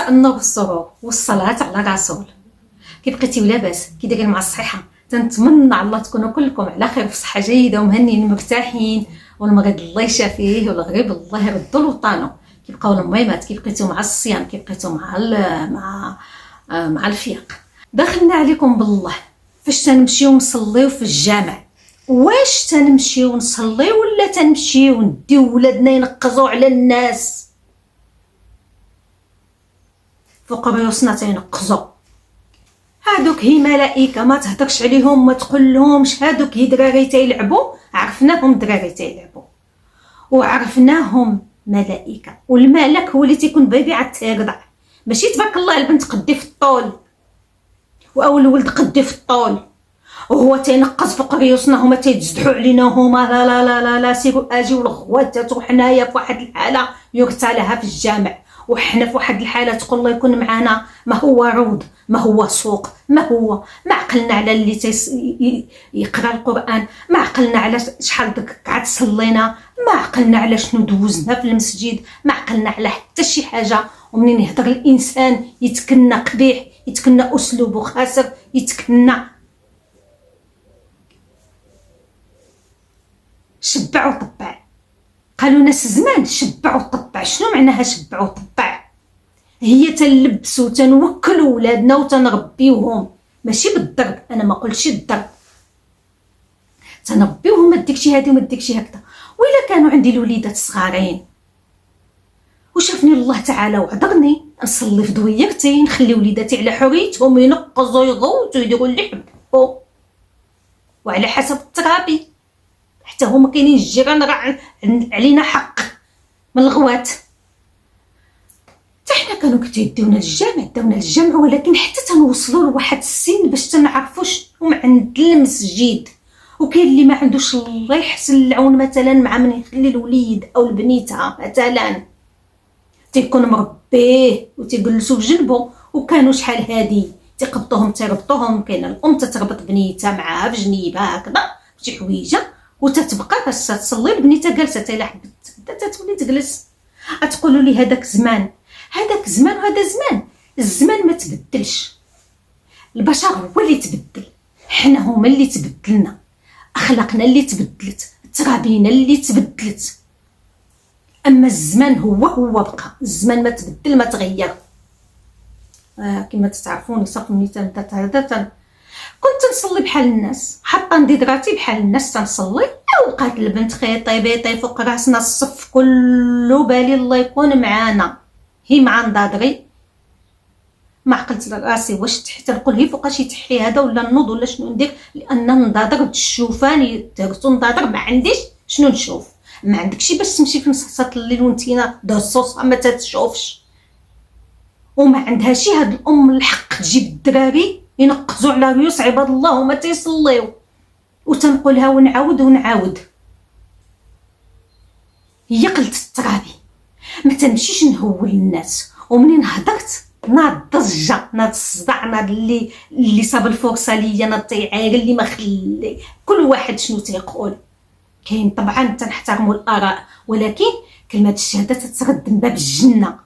مساء النور والسرور والصلاة على رسول. كي بقيتي لاباس؟ كي دايرين مع الصحة؟ تنتمنى على الله تكونوا كلكم على خير في صحة جيدة ومهنيين مرتاحين، والمريض الله يشافيه والغريب الله يردو لوطانو. كي بقاو الميمات، كي بقيتو مع الصيام، كي بقيتو مع الفياق. دخلنا عليكم بالله، فاش تنمشيو نصليو في الجامع؟ واش تنمشيو نصليو ولا تنمشيو نديو ولادنا ينقزوا على الناس؟ فوق ريوسنا تينقزوا. هادوك هي ملائكه، ما تهضرش عليهم، ما تقول لهمش هادوك هي دراري تيلعبوا. عرفناهم دراري تيلعبوا وعرفناهم ملائكه، والملك هو اللي تيكون بيبي عاد تيرضع، ماشي تبارك الله البنت قدي في الطول او الولد قدي في الطول وهو تينقص فوق ريوسنا، هما تيتزدحوا علينا، هما لا لا لا لا, لا سيروا اجيو الخوات وحنايا في واحد الحاله يغتالها في الجامع، وحنا في واحد الحاله تقول الله يكون معنا، ما هو روض، ما هو سوق، ما عقلنا على اللي يقرا القران، ما عقلنا على شحال ديك قعد صلينا، ما عقلنا على شنو دوزنا في المسجد، ما عقلنا على حتى شي حاجه. ومنين يهضر الانسان يتكنى قبيح، يتكنى اسلوبه خاسر، يتكنى شبع وطبع. قالوا ناس زمان شبع وطبع. شنو معناها شبع وطبع؟ هي تنلبسوا تنوكلوا ولادنا وتنربيوهم، ماشي بالضرب، انا ما قلتش الضرب، تنربيوهم ما ديكشي هادي وما ديكشي هكذا. وإلا كانوا عندي الوليدات صغارين وشافني الله تعالى وعذرني نصلي في دويرتي، نخلي وليداتي على حريتهم ينقزوا يغوتوا يديروا اللي يحبوا وعلى حسب الترابي، حتى هما كاينين الجيران راه علينا حق من الغوات. حتى حنا كانوا كيديونا للجامع، داونا للجامع، ولكن حتى تنوصلوا لواحد السن باش تنعرفوا شنو عند المسجد. وكاين اللي ما عندوش الله يحسن العون مثلا مع من يخلي الوليد او البنيته مثلا، تيكون مربيه وتيجلسوا بجنبه، وكانوا شحال هادي تيربطوهم. كاينه الام تتربط بنيتها معاها بجنيبها هكذا شي حويجه، وتتبقى باش تصلي البنيته جالسه حتى الا حبت تولي تجلس. تقولوا لي هذاك زمان، هذاك زمان وهذا زمان، الزمان ما تبدلش، البشر هو اللي تبدل، حنا هما اللي تبدلنا، اخلاقنا اللي تبدلت، ترابينا اللي تبدلت. اما الزمان هو بقى، الزمان ما تبدل ما تغير. كما تعرفوني صافي ملي تبدات هذا كنت نصلي بحال الناس، حاطه ندير راتي بحال الناس تنصلي. وقعت البنت خيطي بيطي فوق راسنا، الصف كله بالي الله يكون معانا، هي مع نضادري ما عقلت راسي واش حتى نقول هي فوقاش يتحي هذا ولا نوض ولا شنو ندير، لان نضادر تشوفاني ترتو نضادر ما عنديش شنو نشوف. ما عندكشي باش تمشي في نص ساعه الليل وانتينا دصوصه ما تتشوفش، وما عندها شي هاد الام الحق تجيب الدراري ينقزوا على ريوس عباد الله وما تيصليو. وتنقولها ونعاود هي قلت الترابي، ما تنمشيش نهول الناس. ومنين هضرت ناض ضجه، ناض الصداع، ناض اللي صاب الفرصه ليا، ناض تيعاير اللي ما خلي كل واحد شنو تيقول. كاين طبعا تنحترموا الاراء، ولكن كلمه الشهاده تترد من باب الجنه.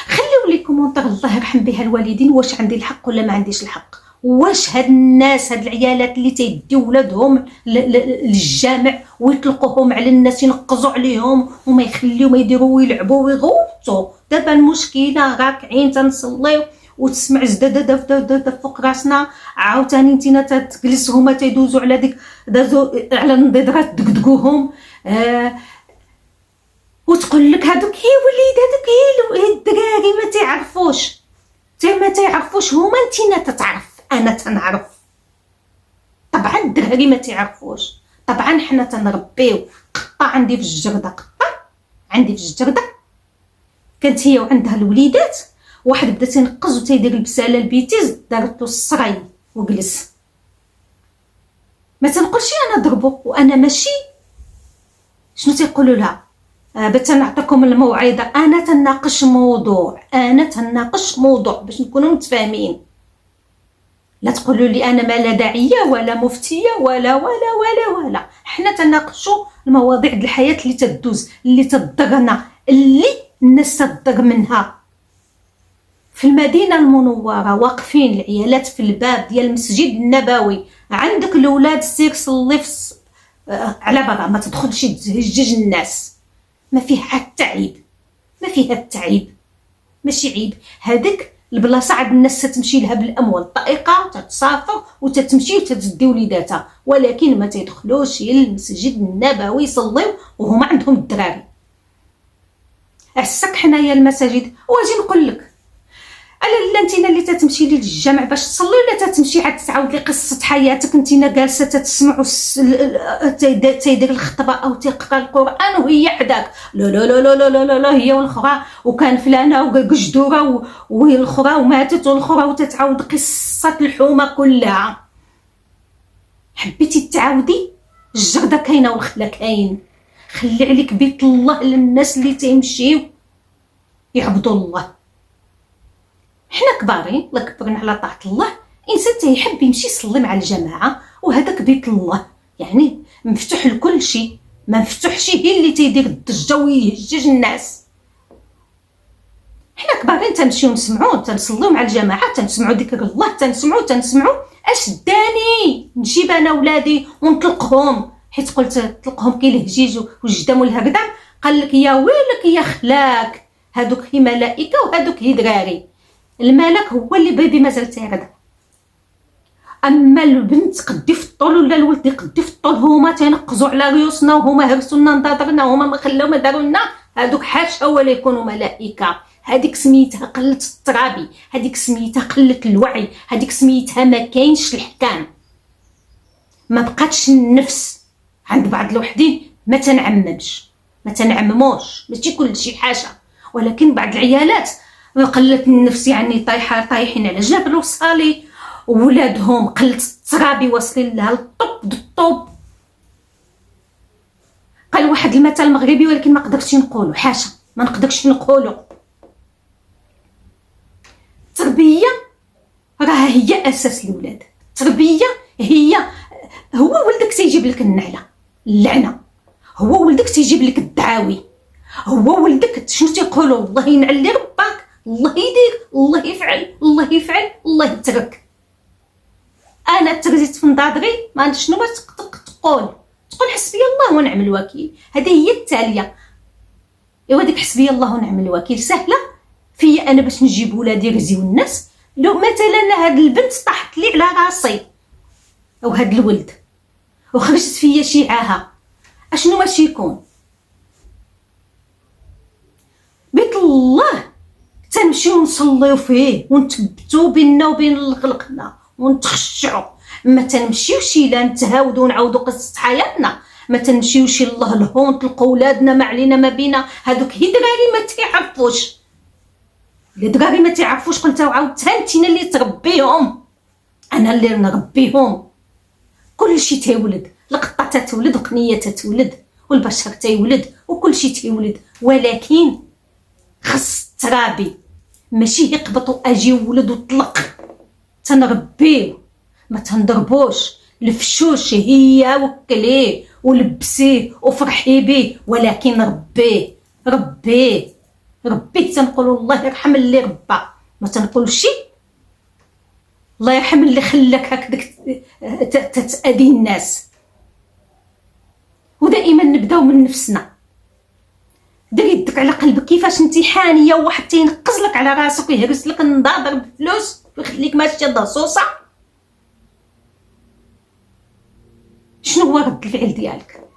خليو لي كومونتير الله يرحم بها الوالدين، واش عندي الحق ولا ما عنديش الحق؟ واش هاد الناس هاد العيالات اللي تيديو ولادهم للجامع ويطلقوهم على الناس ينقزوا عليهم وما يخليو ما يديروا ويلعبوا ويغوتوا؟ دابا المشكله راكعين تنصليو وتسمع زداد فوق راسنا، عاوتاني نتينا تجلس هما تيدوزوا على ديك دازوا على النضيدرات دقدقوهم. وتقول لك هادوك هي وليد، هادوك هي الدراري ما تعرفوش هما، نتينا تتعرف، انا تنعرف. طبعا الدراري ما تعرفوش، طبعا حنا تنربيو. قطه عندي في الجرده، كانت هي وعندها الوليدات، واحد بدا تينقز وتيدير البساله البيتيز، دارت له الصراي وجلس. ما تنقولش انا ضربو، وانا ماشي شنو تيقولوا لها باش نعطيكم الموعظه، انا تناقش موضوع باش نكونوا متفاهمين. لا تقولوا لي انا ما لا داعيه ولا مفتيه ولا ولا ولا ولا. حنا تناقشوا المواضيع ديال الحياه اللي تدوز، اللي تضرنا، اللي الناس تضر منها. في المدينه المنوره واقفين العيالات في الباب ديال المسجد النبوي، عندك الاولاد سير صلي على برا، ما تدخلش تهجج الناس. ما فيه حتى عيب، ما فيها حتى عيب، ماشي عيب. هذيك البلاصه عاد الناس تتمشي لها بالاموال الطائقه، تتسافر وتتمشي وتتدي وليداتها، ولكن ما تيدخلوش للمسجد النبوي يصليو وهما عندهم الدراري. عساك حنايا المساجد. واجي نقول لك الا لا انتينا اللي تتمشي للجامع باش تصلي، ولا تتمشي عاد تعاود لي قصه حياتك انتينا جالسه تسمع تيدير الخطبه او تيقرا القران وهي حداك. لا لا لا لا لا لا, لا هي والاخرى وكان فلانه وقجدوره والاخرى وماتت والاخرى، وتتعاود قصه الحومه كلها. حبيتي تعاودي الجرده كاينه والخلا كاين. خلي عليك بيت الله للناس اللي تيمشيو يعبدوا الله. حنا كبارين الله كبرنا على طاعة الله، انسان تيحب يمشي يصلي مع الجماعه، وهذاك بيت الله يعني مفتوح لكل شيء. ما مفتوحش هي اللي تيدير الضجه ويهجج الناس. حنا كبارين تنمشيو نسمعوا تنصليو مع الجماعه، تنسمعوا ذكر الله، تنسمعوا اش داني نجيب انا ولادي ونطلقهم، حيت قلت طلقهم كيلهجيج والجدام والهكذا. قال لك يا ويلك يا خلاك، هادوك هي ملائكه وهادوك هي دراري. الملك هو اللي بيبي مازال تيرد، اما البنت قدي في الطول ولا الولد قدي في الطول هما تينقزوا على ريوسنا وهما هرسوا لنا نضاضرنا وهما ما خلاو ما داروا لنا. هادوك حاشا ولا يكونوا ملائكه. هذيك سميتها قله الترابي، هذيك سميتها قله الوعي، هذيك سميتها ما كاينش الحكام، ما بقاتش النفس. عند بعض الوحدين ما تنعمموش، ماشي كل شيء حاشا، ولكن بعض العيالات قلة النفس يعني طايحين على جبل وصالي، وولادهم قلة الترابي واصلين لها الطب الطوب. قال واحد المثل مغربي ولكن ما قدرتش نقوله، حاشا ما نقدرش نقوله. التربيه راه هي اساس الولاد. التربيه هو ولدك تيجيب لك النعله اللعنه، هو ولدك تيجيب لك الدعاوي، هو ولدك شنو تيقولوا الله ينعل ربك، الله يدير، الله يفعل، الله يفعل، الله يترك. انا ترزيت في نضاضري ما عندش شنو تقول حسبي الله ونعم الوكيل. هذه هي التاليه. ايوا ديك حسبي الله ونعم الوكيل سهله فيا انا باش نجيب ولادي يرزيو الناس. لو مثلا هاد البنت طاحت لي على راسي او هاد الولد وخرجت فيا شي عاهه، اشنو باش يكون؟ بيت الله تنمشيو نصليو فيه ونتبتو بيننا وبين خلقنا ونتخشعوا. ما تنمشيوش لا نتهاودوا ونعاودوا قصه حياتنا، ما تنمشيوش الله الهون تلقوا ولادنا ما علينا ما بينا. هذوك هي دراري ما تيعرفوش، اللي دراري ما تيعرفوش قلتها وعاودتها انتينا اللي تربيهم، انا اللي نربيهم. كل شيء تيولد، القطه تتولد وقنيه تتولد والبشر تيولد وكل شيء تيولد، ولكن خص ترابي ماشي يقبطوا اجي ولد وطلق. تنربيه ما تنضربوش. الفشوش هي وكليه ولبسيه وفرحي به، ولكن ربيه تنقولوا الله يرحم اللي ربى، ما تنقولش الله يرحم اللي خلاك هكذاك تتأذي الناس. ودائما نبداو من نفسنا. دير يدك على قلبك كيفاش انت حانيه وواحد تينقز لك على راسك ويهرس لك النضاضر بفلوس ويخليك ماشيه ضصوصه، شنو هو رد الفعل ديالك؟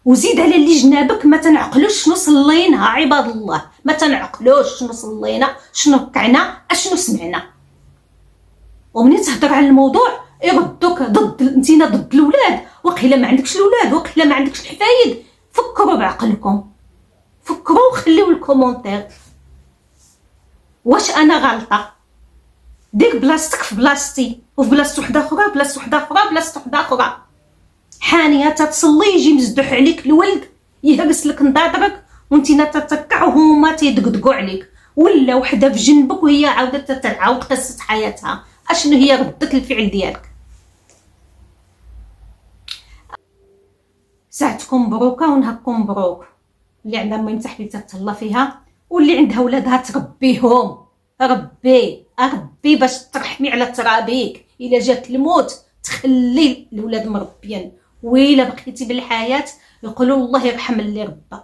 وزيد على اللي جنابك ما تنعقلوش شنو صلينا عباد الله، ما تنعقلوش شنو صلينا، شنو ركعنا، اشنو سمعنا. ومنين تهضر على الموضوع يردوك انتينا ضد الاولاد. وقيلا ما عندكش الاولاد، وقيلا ما عندكش الحفايد. فكروا بعقلكم، فكروا وخليو الكومونتير. واش انا غلطه؟ دير بلاصتك في بلاصتي وفي بلاصه وحده اخرى، بلاصه وحده اخرى. حانيه تتصلي يجي مزدوح عليك الولد يهرس لك نضاضرك وانتينا تتكع وهما تيدقدقوا عليك، ولا وحده في جنبك وهي عاودت تتعاود قصه حياتها. اشنو هي ردة الفعل ديالك؟ ساعتكم مبروكه ونهاركم مبروك. اللي عندها ما يمسح لي تتهلا فيها، واللي عندها ولادها تربيهم ربي باش ترحمي على ترابيك. الا جات الموت تخلي الولاد مربيين، وإلا بقيتي بالحياه يقولوا الله يرحم اللي ربى.